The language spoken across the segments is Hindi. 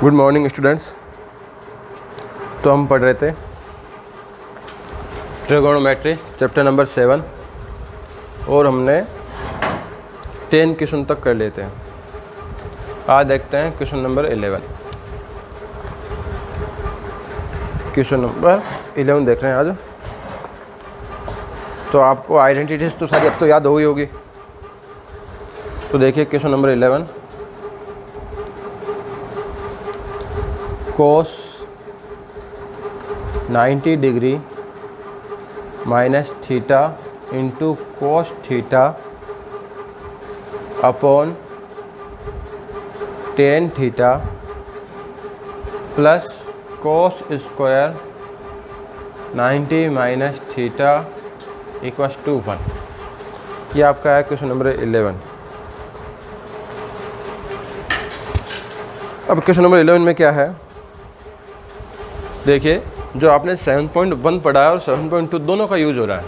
Good morning students. तो हम पढ़ रहे थे ट्रिगोनोमेट्री चैप्टर नंबर 7 और हमने 10 क्वेश्चन तक कर लेते हैं। आज देखते हैं क्वेश्चन नंबर 11। क्वेश्चन नंबर 11 देख रहे हैं आज। तो आपको आइडेंटिटीज तो सारी अब तो याद हो गई होगी। तो देखिए question number 11, cos 90 degree minus theta into cos theta upon tan theta plus cos square 90 minus theta equals to 1। ये आपका है क्वेश्चन नंबर 11। अब क्वेश्चन नंबर 11 में क्या है, देखिए जो आपने 7.1 पढ़ा है और 7.2 दोनों का यूज हो रहा है।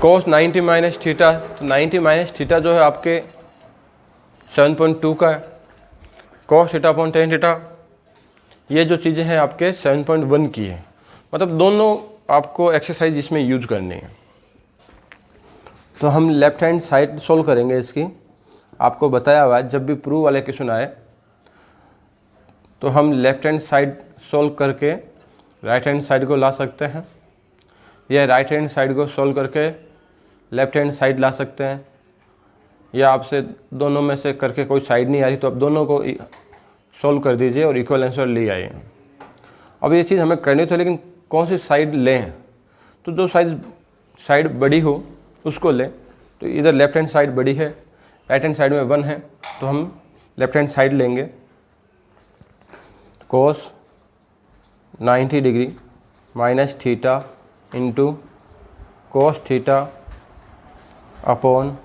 कोस 90 माइनस थीटा, तो 90 माइनस थीटा जो है आपके 7.2 का है। कोस थीटा अपॉन टेन थीटा, ये जो चीज़ें हैं आपके 7.1 की है। मतलब दोनों आपको एक्सरसाइज इसमें यूज करनी है। तो हम लेफ्ट हैंड साइड सोल्व करेंगे इसकी। आपको बताया हुआ है जब भी प्रूव वाले क्वेश्चन आए तो हम लेफ्ट हैंड साइड सोल्व करके राइट हैंड साइड को ला सकते हैं, या राइट हैंड साइड को सोल्व करके लेफ्ट हैंड साइड ला सकते हैं, या आपसे दोनों में से करके कोई साइड नहीं आ रही तो आप दोनों को सोल्व कर दीजिए और इक्वल आंसर ले आइए। अब ये चीज़ हमें करनी तो, लेकिन कौन सी साइड लें? तो जो साइड बड़ी हो उसको लें। तो इधर लेफ्ट हैंड साइड बड़ी है, राइट हैंड साइड में 1 है, तो हम लेफ्ट हैंड साइड लेंगे। कोस 90 degree minus theta into cos theta upon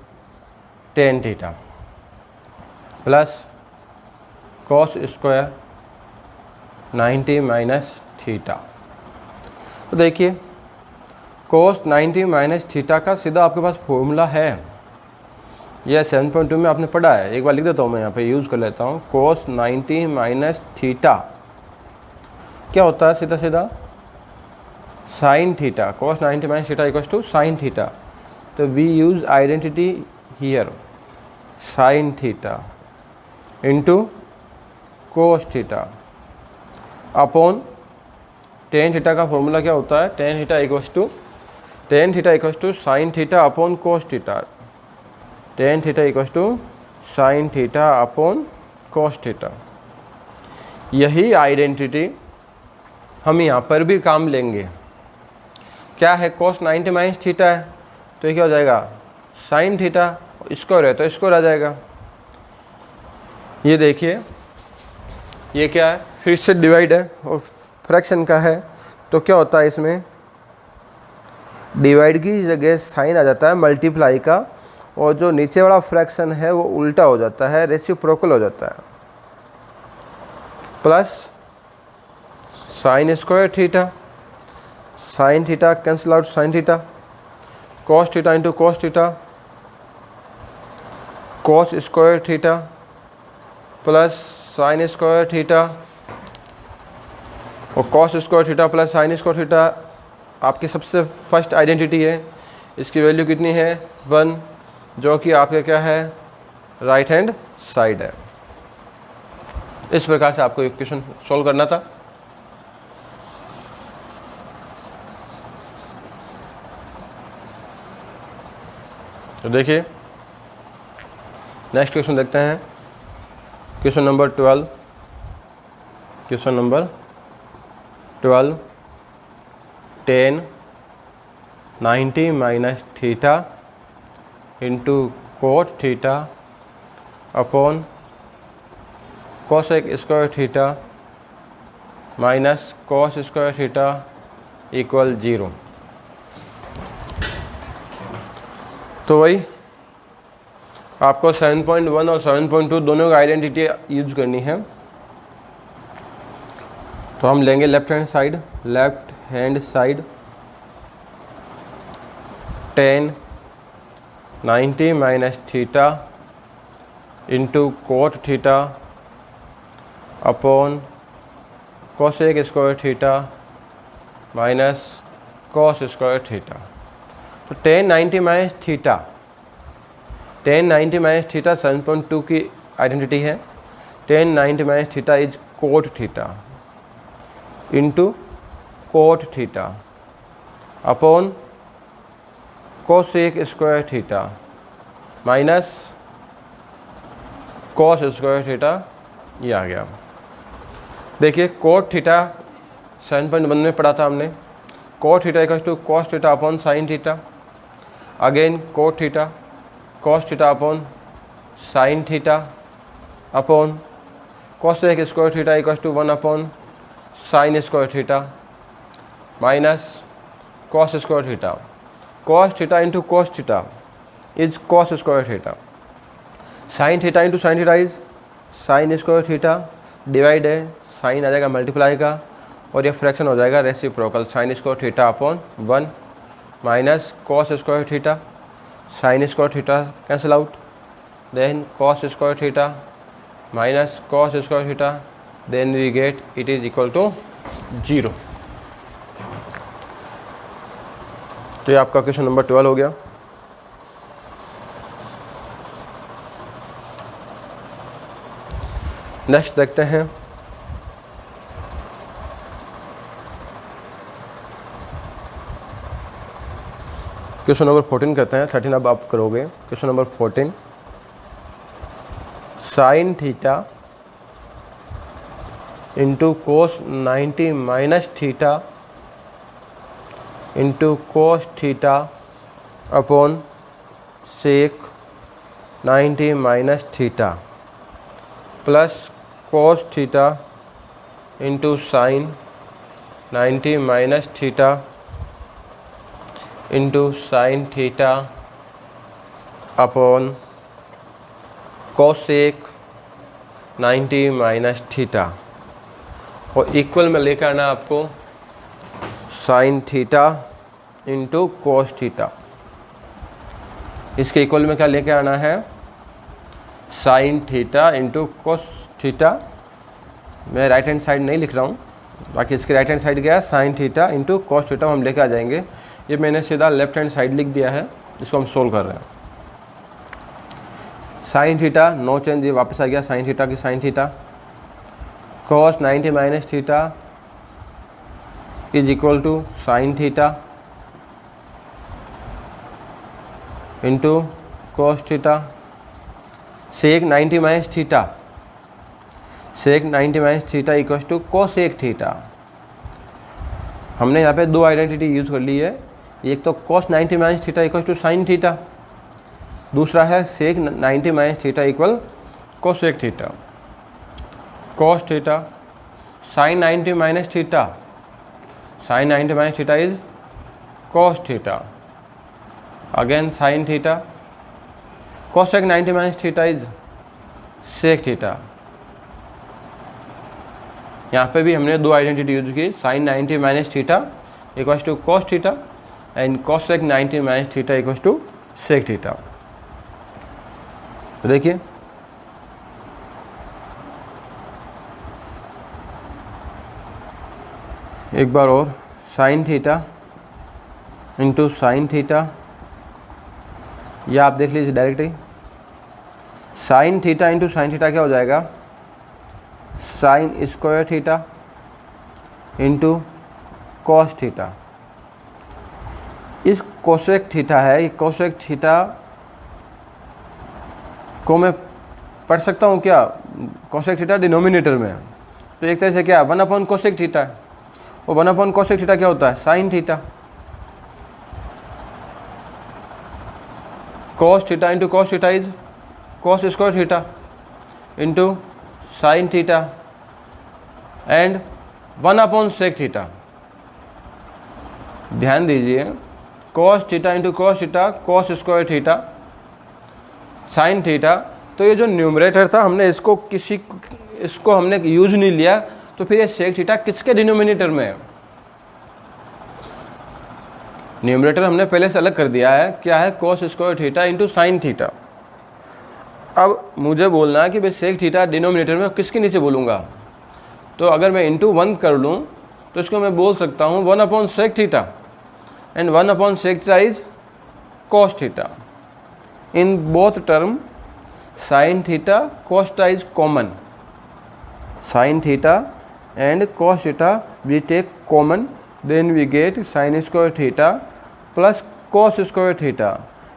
tan theta plus cos square 90 minus theta. तो देखिए कोस 90 माइनस थीटा का सीधा आपके पास फॉर्मूला है। यह 7.2 में आपने पढ़ा है। एक बार लिख देता हूँ, मैं यहाँ पे यूज़ कर लेता हूँ। कोस 90 माइनस थीटा क्या होता है? सीधा सीधा sine theta. Cos 90 minus theta equals to sine theta. तो we use identity here, sine theta into cos theta upon tan theta का फॉर्मूला क्या होता है? Tan theta equals to sine theta upon cos theta. Tan theta equals to sine theta upon cos theta. यही आइडेंटिटी हम यहाँ पर भी काम लेंगे। क्या है? कोस 90 माइनस थीटा है तो ये क्या हो जाएगा? Sine theta. स्क्वायर है तो स्क्वायर आ जाएगा। ये देखिए ये क्या है? फिर से डिवाइड है और फ्रैक्शन का है, तो क्या होता है इसमें? डिवाइड की जगह साइन आ जाता है मल्टीप्लाई का, और जो नीचे वाला फ्रैक्शन है वो उल्टा हो जाता है, रेसिप्रोकल हो जाता है। Plus sine square theta, sine theta cancel out sine theta, cos theta into cos theta, cos square theta plus sine square theta, और cos square theta plus sine square theta आपकी सबसे फर्स्ट आइडेंटिटी है। इसकी वैल्यू कितनी है? 1, जो कि आपके क्या है? राइट हैंड साइड है। इस प्रकार से आपको एक क्वेश्चन सॉल्व करना था। तो देखिए नेक्स्ट क्वेश्चन देखते हैं। Question number 12। Question number 12, ten 90 minus theta into cot theta upon cosec square theta minus cos square theta equal 0। तो वही आपको 7.1 और 7.2 दोनों की आइडेंटिटी यूज करनी है। तो हम लेंगे left hand side tan 90 minus theta into cot theta upon cosec square theta minus cos square theta. तो tan 90 minus theta, tan 90 minus theta 7.2 की आइडेंटिटी है। Tan 90 minus theta is cot theta into cot theta upon cosec square theta minus cos square theta, ये आ गया। देखिए कोट थीटा 7.1 में पढ़ा था हमने, cot theta equals to cos theta upon sine theta, again cot theta cos theta upon sine theta upon cosec square theta equals to 1 upon sine square theta minus cos square theta. Cos theta into cos theta is cos square theta, sine theta into sine theta is sine square theta, divide है साइन आ जाएगा मल्टीप्लाई का और ये फ्रैक्शन हो जाएगा reciprocal, sine square theta upon 1 minus cos square theta, sine square theta cancel out, then cos square theta minus cos square theta, then we get it is equal to 0। तो ये आपका क्वेश्चन नंबर 12 हो गया। नेक्स्ट देखते हैं क्वेश्चन नंबर 14 करते हैं, 13 अब आप करोगे। Question number 14, sine theta into cos 90 minus theta into cos theta upon sec 90 minus theta plus cos theta into sine 90 minus theta into sine theta upon cosec 90 minus theta, और इक्वल में लेकर आना आपको sine theta into cos theta. इसके इक्वल में क्या लेके आना है, sine theta into cos theta. मैं राइट हैंड साइड नहीं लिख रहा हूँ, बाकी इसके राइट हैंड साइड गया sine theta into cos theta हम लेके आ जाएंगे। ये मैंने सीधा लेफ्ट हैंड साइड लिख दिया है, इसको हम सोल्व कर रहे हैं। साइन थीटा नो चेंज, ये वापस आ गया साइन थीटा की sine theta, cos 90 minus theta is equal to sine theta into cos theta, sec 90 minus theta, sec 90 minus theta equals to cosec theta. हमने यहाँ पे दो आइडेंटिटी यूज़ कर ली है, एक तो cos 90 minus theta equals to sine theta, दूसरा है sec 90 minus theta equal cosec theta. Cos theta sine 90 minus theta, sine 90 minus theta is cos theta, again sine theta, cosec 90 minus theta is sec theta. यहाँ पे भी हमने दो आइडेंटिटी यूज की, sine 90 minus theta equals to cos theta and cosec 90 minus theta equals to sec theta. तो देखिए एक बार और, sign theta into sine theta, या आप देख लीजिए directly, sign theta into sine theta क्या हो जाएगा, sign square theta into cos theta. इस कोसेक थीटा है, ये कोसेक थीटा को मैं पढ़ सकता हूँ क्या, कोसेक थीटा डिनोमिनेटर में है, तो एक तरह से क्या 1 अपॉन कोसेक थीटा है, और 1 अपॉन कोसेक थीटा क्या होता है, sine theta. Cos theta into cos theta is cos square theta into sine theta and 1 upon sec theta. ध्यान दीजिए, cos theta into cos theta, cos square theta, sine theta. तो ये जो न्यूमरेटर था हमने इसको हमने यूज नहीं लिया, तो फिर ये सेक थीटा किसके डिनोमिनेटर में है, न्यूमरेटर हमने पहले से अलग कर दिया है, क्या है cos square theta into sine theta. अब मुझे बोलना है कि भाई सेक थीटा डिनोमिनेटर में किसके नीचे बोलूँगा, तो अगर मैं इंटू 1 कर लूँ तो इसको मैं बोल सकता हूँ 1/sec theta, and 1/sec theta is cos theta. In both term sin theta cos theta is common. Sin theta and cos theta we take common, then we get sin square theta plus cos square theta,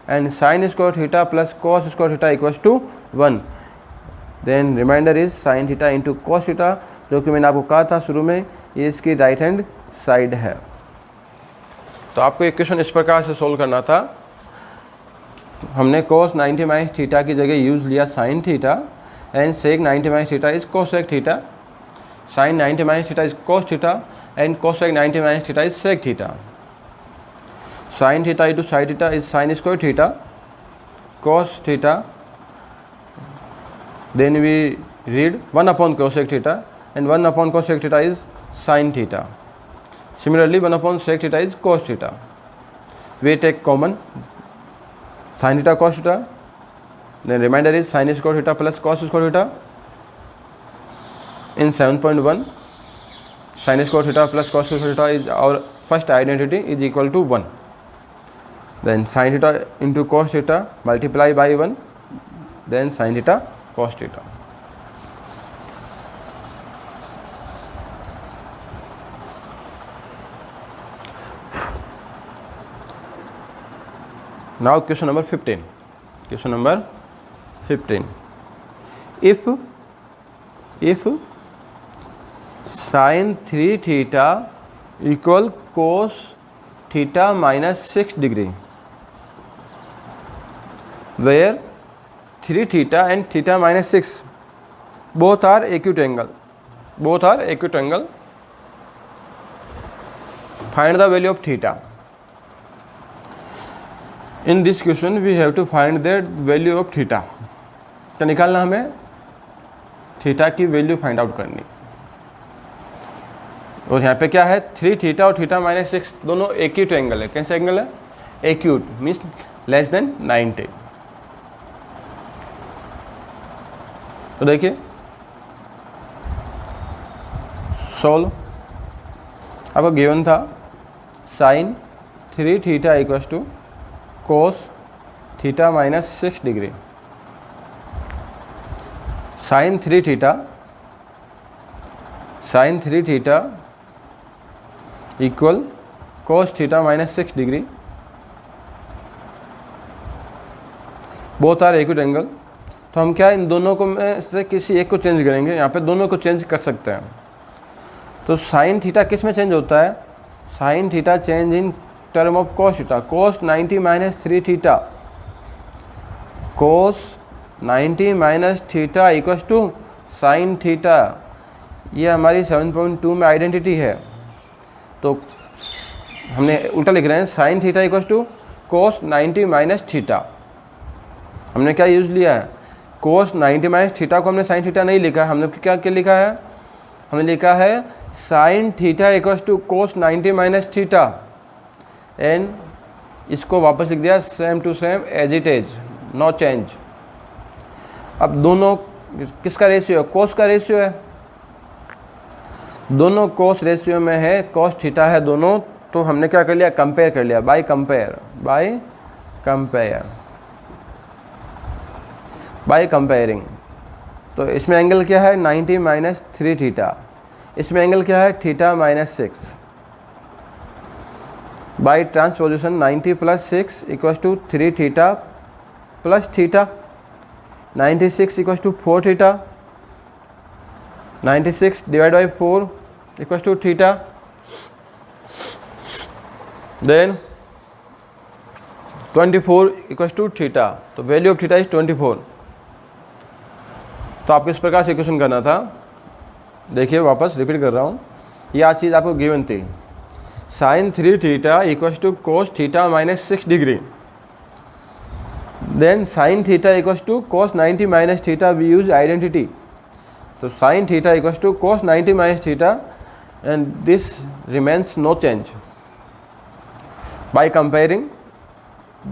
and sin square theta plus cos square theta equals to 1. Then remainder is sin theta into cos theta, जो कि मैंने आपको कहा था शुरू में ये इसकी राइट हैंड साइड है. तो आपको इक्वेशन इस प्रकार से सोल्व करना था. हमने cos 90 माइनस थीटा की जगह यूज़ लिया sin theta, and sec 90 minus theta is cosec theta, sin 90 minus theta is cos theta, and cosec 90 minus theta is sec theta. sin theta into sin theta is sin square theta cos theta, then we read 1/cosec theta, and 1/cosec theta is sin theta. Similarly 1/sec theta is cos theta. We take common sin theta cos theta, then remainder is sin square theta plus cos square theta. In 7.1 sin square theta plus cos square theta is our first identity is equal to 1. Then sin theta into cos theta multiply by 1, then sin theta cos theta. Now question number 15. Question number 15. If sin 3 theta equal cos theta minus 6 degree, where 3 theta and theta minus 6 both are acute angle, find the value of theta. In this question we have to find the value of theta. क्या निकालना हमें? थीटा की वैल्यू फाइंड आउट करनी. और यहाँ पे क्या है, 3 थीटा और थीटा माइनस 6 दोनों एक्यूट एंगल है. कैसे एंगल है? Acute means less than 90. तो देखिए सोल्व. आपको गिवन था sine 3 theta equals to cos theta minus 6 degree. Sine 3 theta equal cos theta minus 6 degree. Both are acute angle. तो हम क्या इन दोनों को में से किसी एक को चेंज करेंगे. यहाँ पे दोनों को चेंज कर सकते हैं. तो साइन थीटा किस में चेंज होता है? Sine theta change in term of cos theta. cos 90 minus 3 theta, cos 90 minus theta equals to sine theta. ये हमारी 7.2 में आइडेंटिटी है. तो हमने उल्टा लिख रहे हैं, sine theta equals to cos 90 minus theta. हमने क्या यूज़ लिया है? cos 90 माइनस थीटा को हमने साइन थीटा नहीं लिखा है. हमने क्या लिखा है? हमने लिखा है sine theta equals to cos 90 minus theta, and इसको वापस लिख दिया same to same as it is, no change. अब दोनों किसका रेशियो है? cos का रेशियो है. दोनों cos रेशियो में है, cos थीटा है दोनों. तो हमने क्या कर लिया? कंपेयर कर लिया. By comparing. तो इसमें एंगल क्या है? 90 माइनस 3 थीटा. इसमें एंगल क्या है? Theta minus 6. By transposition 90 plus 6 equals to 3 theta plus theta. 96 equals to 4 theta. 96 divide by 4 equals to theta. Then 24 equals to theta. तो वैल्यू ऑफ थीटा इज 24. तो आपको इस प्रकार से इक्वेशन करना था. देखिए वापस रिपीट कर रहा हूँ. यह चीज़ आपको गिवन थी. Sine 3 theta equals to cos theta minus 6 degree. Then sine theta equals to cos 90 minus theta. We use identity. तो sine theta equals to cos 90 minus theta, and this remains no change. By comparing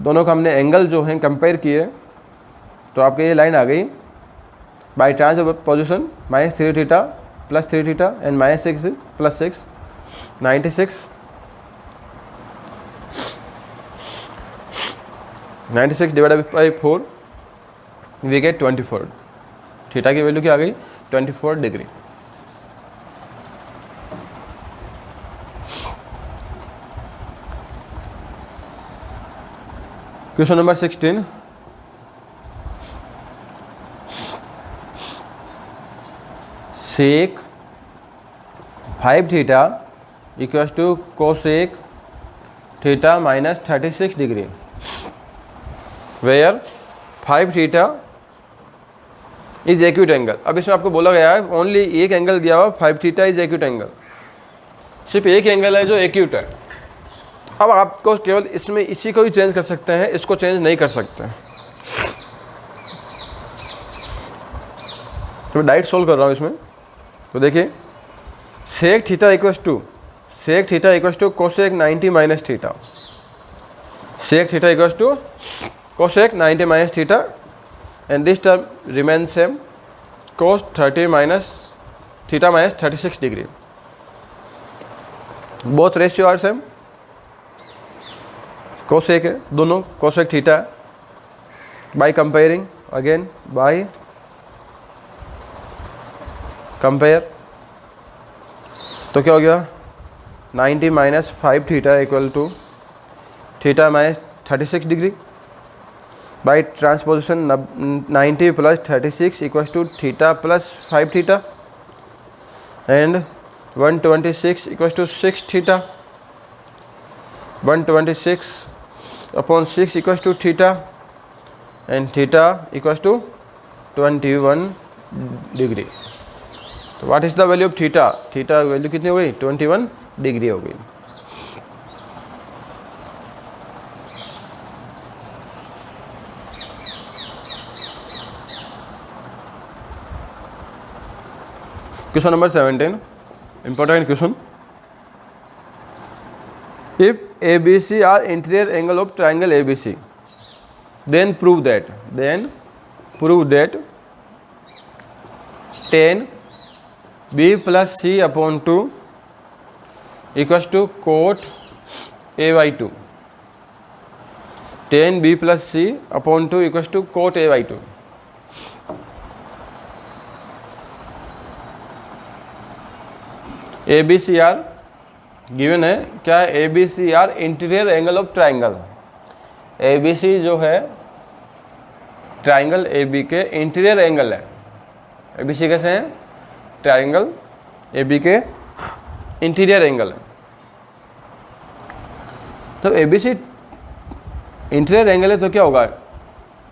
दोनों का हमने एंगल जो हैं कंपेयर किए, तो आपके ये लाइन आ गई. By transposition minus 3 theta plus 3 theta and minus 6 is plus 6. 96 divided by 4 we get 24. Theta की वैल्यू क्या आ गई? 24 degree. Question number 16. Sec 5 theta equals to cosec theta minus 36 degree, where 5 theta is acute angle. अब इसमें आपको बोला गया है ओनली एक एंगल दिया हुआ 5 थीटा इज एक्यूट एंगल. सिर्फ एक एंगल है जो एक्यूट है. अब आपको केवल इसमें इसी को ही चेंज कर सकते हैं, इसको चेंज नहीं कर सकते. तो मैं डायरेक्ट सोल्व कर रहा हूँ इसमें. तो देखिए sec theta equals to cosec 90 minus theta. Sec theta equals to cosec 90 minus theta and this term remain same, cos 30 minus theta minus 36 degree. Both ratio are same. Cosec है दोनों, cosec theta. By comparing again, by compare, तो क्या हो गया? 90 minus 5 theta equal to theta minus 36 degree. By transposition 90 plus 36 equal to theta plus 5 theta and 126 equal to 6 theta. 126 upon 6 equal to theta and theta equal to 21 degree. तो what is the value of theta? Theta value कितनी हो गई? 21 डिग्री हो गई. Question number 17, important question. If ABC are interior angle of triangle ABC, then prove that tan B plus C upon 2 equals to cot A by 2. Tan B plus C upon 2 equals to cot A by 2. ABCR given है. क्या है? ABCR interior angle of triangle. ABC जो है ट्राइंगल AB के इंटीरियर एंगल है. ABC कैसे हैं? ट्राइंगल AB के इंटीरियर एंगल है. तो ABC इंटीरियर एंगल है तो क्या होगा?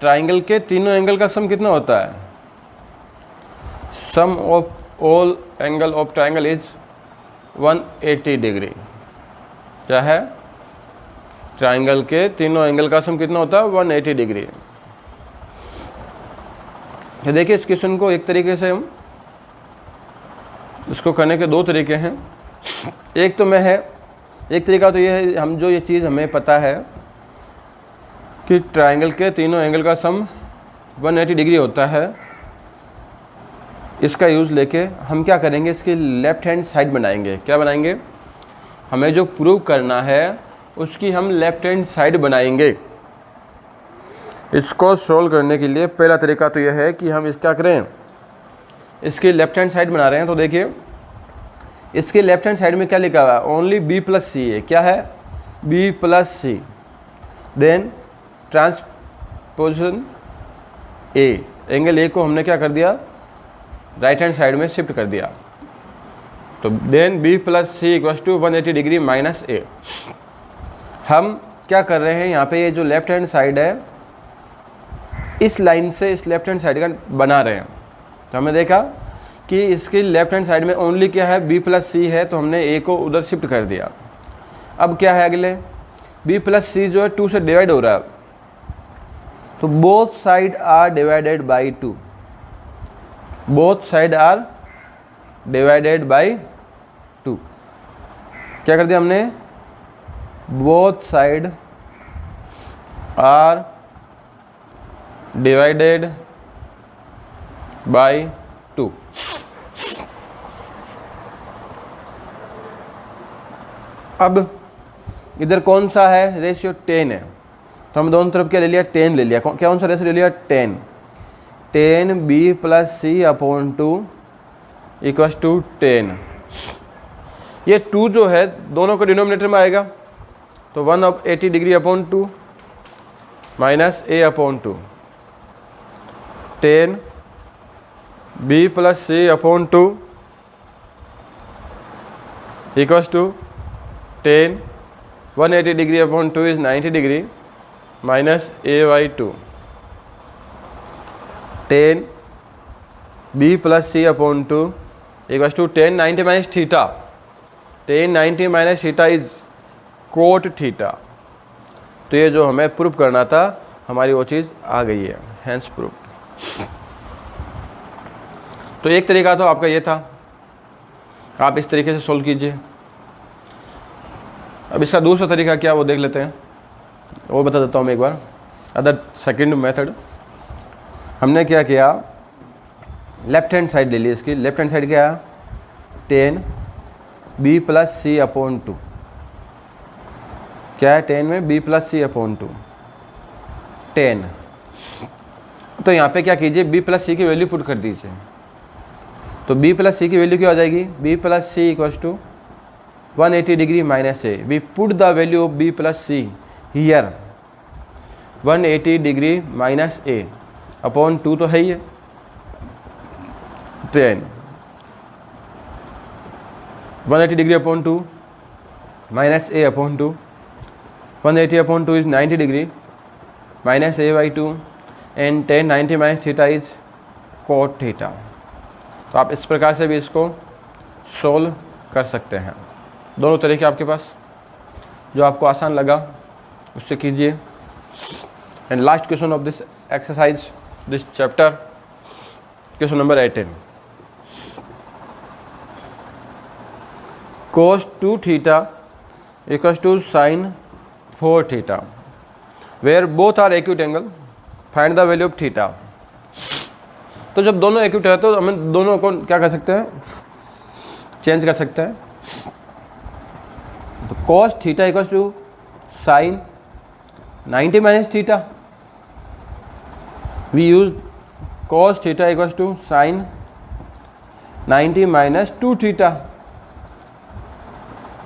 ट्राइंगल के तीनों एंगल का सम कितना होता है? Sum of all angle of triangle is 180 degree. क्या है? ट्राइंगल के तीनों एंगल का सम कितना होता है? 180 डिग्री. ये देखिए इस क्वेश्चन को एक तरीके से हम इसको करने के दो तरीके हैं. एक तरीका तो ये है, हम जो ये चीज़ हमें पता है कि ट्राइंगल के तीनों एंगल का सम 180 डिग्री होता है, इसका यूज़ लेके हम क्या करेंगे? इसकी लेफ़्ट हैंड साइड बनाएंगे. क्या बनाएंगे? हमें जो प्रूव करना है उसकी हम लेफ़्ट हैंड साइड बनाएंगे. इसको सोल्व करने के लिए पहला तरीका तो यह है कि हम इसका करें, इसकी लेफ़्ट हैंड साइड बना रहे हैं. तो देखिए इसके लेफ़्ट हैंड साइड में क्या लिखा हुआ है? ओनली B प्लस सी है. क्या है? B plus C. Then transposition A, angle A को हमने क्या कर दिया? राइट हैंड साइड में शिफ्ट कर दिया. तो देन B plus C equals to 180 degree minus A. हम क्या कर रहे हैं यहाँ पे? ये जो लेफ्ट हैंड साइड है इस लाइन से इस लेफ्ट हैंड साइड का बना रहे हैं. तो हमने देखा कि इसकी लेफ्ट हैंड साइड में ओनली क्या है? B प्लस सी है, तो हमने A को उधर शिफ्ट कर दिया. अब क्या है अगले? B प्लस सी जो है 2 से डिवाइड हो रहा है, तो both side are divided by 2. Both side are divided by 2. क्या कर दिया हमने? Both side are divided by 2. अब इधर कौन सा है रेशियो, 10 है, तो हम दोनों तरफ क्या ले लिया, 10 ले लिया। कौन सा रेशियो ले लिया, 10। 10 b plus C upon 2 equals to 10। ये 2 जो है दोनों को डिनोमिनेटर में आएगा, तो 180 degree upon 2 minus a upon 2, 10 b plus C upon 2 equals to 10, 180 degree upon 2 is 90 degree minus a/2, 10 b plus C upon 2 equals to 10 90 minus theta, 10 90 minus theta is cot theta. तो ये जो हमें प्रूफ करना था हमारी वो चीज़ आ गई है, हैंस प्रूफ। तो एक तरीका तो आपका ये था, आप इस तरीके से सोल्व कीजिए। अब इसका दूसरा तरीका क्या वो देख लेते हैं, वो बता देता हूँ मैं एक बार। अदर सेकंड मेथड हमने क्या किया, लेफ्ट हैंड साइड ले ली इसकी। लेफ्ट हैंड साइड क्या है, 10 b प्लस सी अपॉन 2, क्या है 10 में b प्लस सी अपॉन 2, 10। तो यहाँ पे क्या कीजिए, b प्लस सी की वैल्यू पुट कर दीजिए। तो b प्लस सी की वैल्यू क्या हो जाएगी, b plus C equals to 180 degree minus a। We put the value of b plus C here, 180 degree minus a upon 2 तो है ही है, 10, 180 degree upon 2 minus a upon 2, 180 upon 2 is 90 degree minus a/2 and 10 90 minus theta is cot theta. तो आप इस प्रकार से भी इसको सोल्व कर सकते हैं। दोनों तरीके आपके पास, जो आपको आसान लगा उससे कीजिए। And last question of this exercise, this chapter, question number 18। cos 2 theta equals to sin 4 theta where both are acute angle, find the value of theta. तो जब दोनों एक्यूट है तो हम दोनों को क्या कर सकते हैं, चेंज कर सकते हैं। तो cos theta equals to sin 90 minus theta, we use cos theta equals to sin 90 minus 2 theta,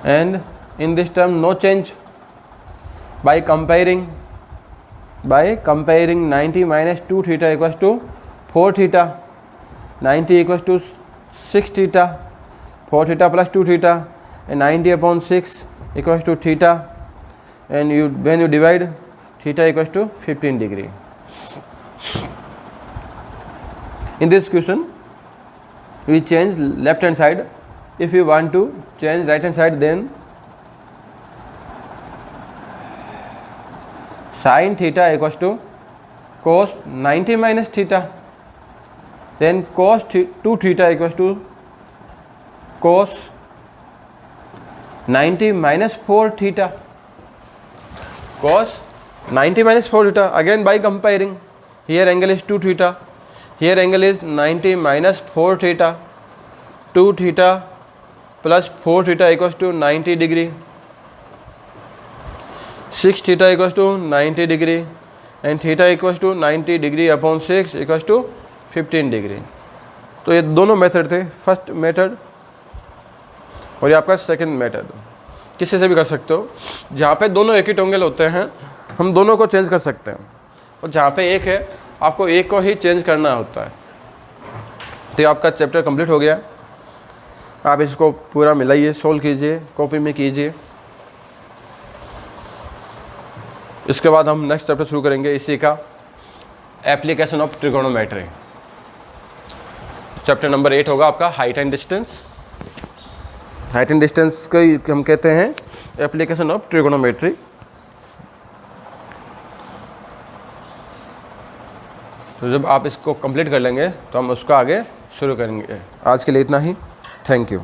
and in this term no change. By comparing 90 minus 2 theta equals to 4 theta, 90 equals to 6 theta, 4 theta plus 2 theta, and 90 upon 6 equals to theta, and when you divide, theta equals to 15 degree. In this question we change left hand side. If you want to change right hand side, then sin theta equals to cos 90 minus theta, then cos 2 theta equals to cos 90 minus 4 theta, cos 90 minus 4 theta. Again by comparing, here angle is 2 theta, here angle is 90 minus 4 theta, 2 theta plus 4 theta equals to 90 degree, 6 theta equals to 90 degree, and theta equals to 90 degree upon 6 equals to 15 degree. तो ये दोनों मेथड थे, फर्स्ट मेथड और ये आपका सेकंड मेथड। किसी से भी कर सकते हो, जहाँ पे दोनों एक ही एंगल होते हैं हम दोनों को चेंज कर सकते हैं, और जहाँ पे एक है आपको एक को ही चेंज करना होता है। तो ये आपका चैप्टर कंप्लीट हो गया। आप इसको पूरा मिलाइए, सोल्व कीजिए, कॉपी में कीजिए। इसके बाद हम नेक्स्ट चैप्टर शुरू करेंगे इसी का, application of trigonometry. Chapter number 8 होगा आपका height and distance. Height and distance को हम कहते हैं एप्लीकेशन ऑफ ट्रिगोनोमेट्री। तो जब आप इसको कंप्लीट कर लेंगे तो हम उसका आगे शुरू करेंगे। आज के लिए इतना ही, थैंक यू।